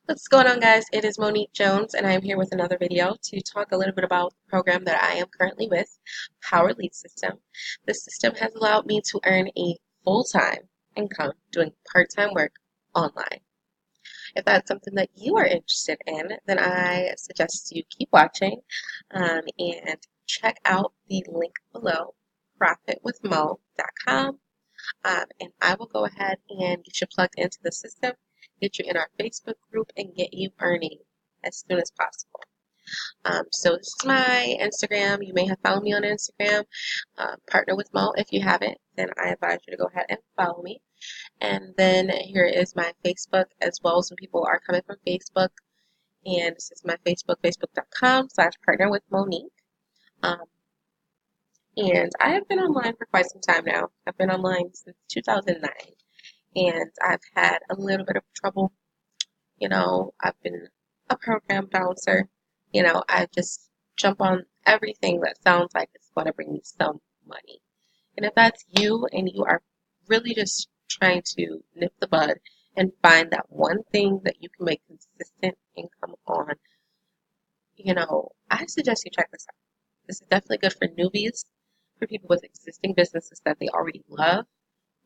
What's going on, guys? It is Monique Jones, and I am here with another video to talk a little bit about the program that I am currently with, Power Lead System. This system has allowed me to earn a full-time income doing part-time work online. If that's something that you are interested in, then I suggest you keep watching and check out the link below, profitwithmo.com. And I will go ahead and get you plugged into the system, get you in our Facebook group, and get you earning as soon as possible. So this is my Instagram. You may have found me on Instagram. Partner with Mo. If you haven't, then I advise you to go ahead and follow me. And then here is my Facebook as well. Some people are coming from Facebook. And this is my Facebook, facebook.com/partner with Monique. Um, and I have been online for quite some time now. I've been online since 2009. And I've had a little bit of trouble. I've been a program bouncer. I just jump on everything that sounds like it's going to bring me some money. And if that's you and you are really just trying to nip the bud and find that one thing that you can make consistent income on, I suggest you check this out. This is definitely good for newbies, for people with existing businesses that they already love,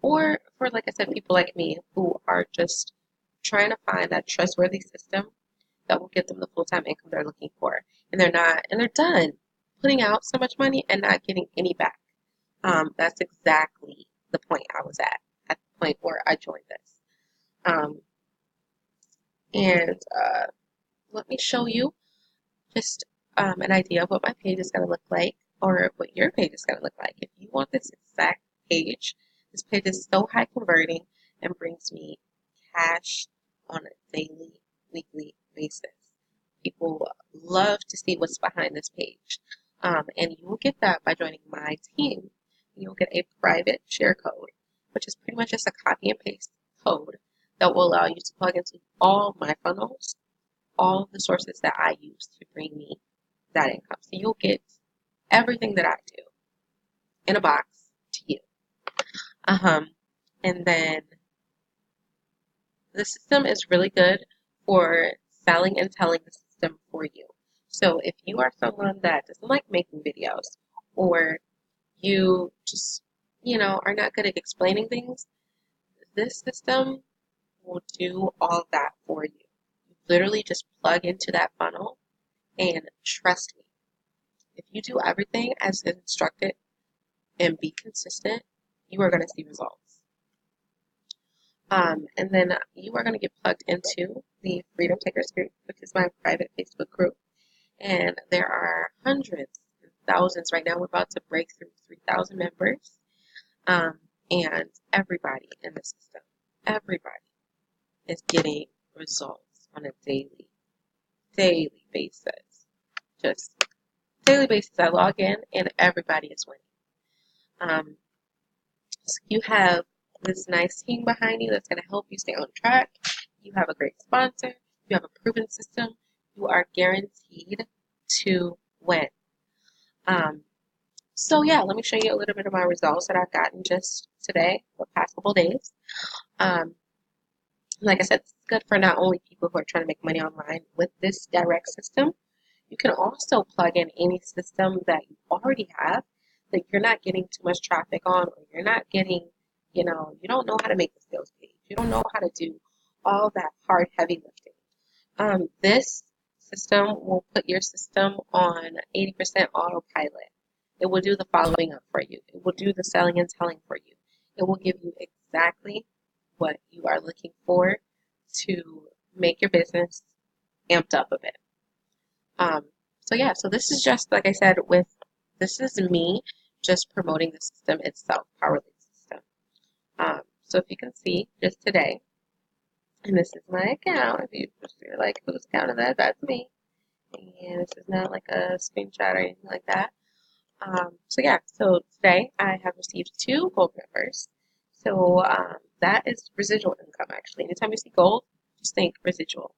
or for, like I said, people like me who are just trying to find that trustworthy system that will get them the full-time income they're looking for. And they're done putting out so much money and not getting any back. That's exactly the point I was at the point where I joined this. And let me show you just an idea of what my page is going to look like, or what your page is going to look like. If you want this exact page, this page is so high converting and brings me cash on a daily, weekly basis. People love to see what's behind this page. And you will get that by joining my team. You'll get a private share code, which is pretty much just a copy and paste code that will allow you to plug into all my funnels, all of the sources that I use to bring me that income. So you'll get everything that I do in a box to you. And then the system is really good for selling and telling the system for you. So if you are someone that doesn't like making videos, or you just, are not good at explaining things, this system will do all of that for you. You literally just plug into that funnel, and trust me, if you do everything as instructed and be consistent, you are going to see results. And then you are going to get plugged into the Freedom Takers group, which is my private Facebook group. And there are hundreds and thousands right now. We're about to break through 3,000 members. And everybody in the system, everybody is getting results on a daily basis. Just daily basis. I log in and everybody is winning. So you have this nice team behind you that's going to help you stay on track. You have a great sponsor. You have a proven system. You are guaranteed to win. So yeah, let me show you a little bit of my results that I've gotten just today, the past couple days. Like I said, it's good for not only people who are trying to make money online with this direct system. You can also plug in any system that you already have that you're not getting too much traffic on, or you're not getting, you don't know how to make the sales page. You don't know how to do all that hard, heavy lifting. This system will put your system on 80% autopilot. It will do the following up for you. It will do the selling and telling for you. It will give you exactly what you are looking for to make your business amped up a bit. So yeah, so this is just, like I said, this is me just promoting the system itself, Power Lead System. So if you can see, just today, and this is my account. If you're like, whose account is that? That's me. And this is not like a screenshot or anything like that. So yeah, so today I have received 2 gold members. So that is residual income, actually. Anytime you see gold, just think residual.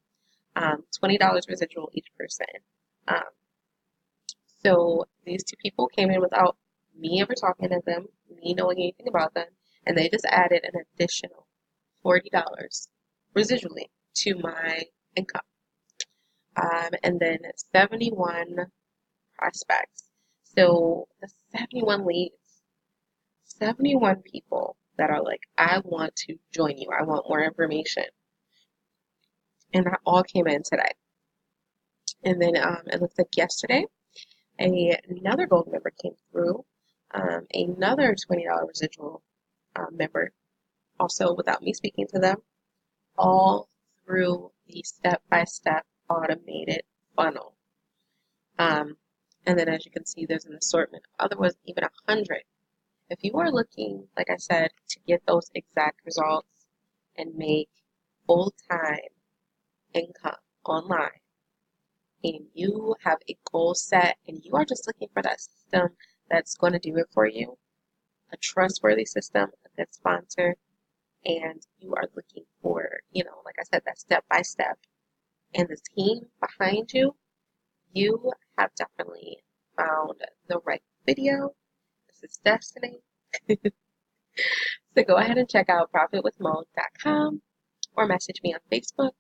$20 residual each person. So these 2 people came in without me ever talking to them, me knowing anything about them, and they just added an additional $40 residually to my income. And then 71 prospects. So the 71 leads, 71 people that are like, I want to join you. I want more information. And that all came in today. And then it looks like yesterday, another gold member came through, another $20 residual member, also without me speaking to them, all through the step-by-step automated funnel. And then as you can see, there's an assortment. There was even 100. If you are looking, like I said, to get those exact results and make full-time income online, and you have a goal set and you are just looking for that system that's going to do it for you, a trustworthy system, a good sponsor, and you are looking for, like I said, that step by step and the team behind you, you have definitely found the right video. This is Destiny. So go ahead and check out profitwithmo.com or message me on Facebook,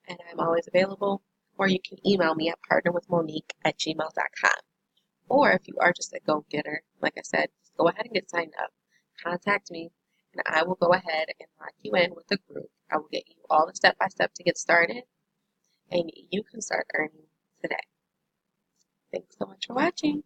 and I'm always available. Or you can email me at partnerwithmonique@gmail.com. Or if you are just a go-getter, like I said, just go ahead and get signed up. Contact me, and I will go ahead and lock you in with the group. I will get you all the step-by-step to get started, and you can start earning today. Thanks so much for watching.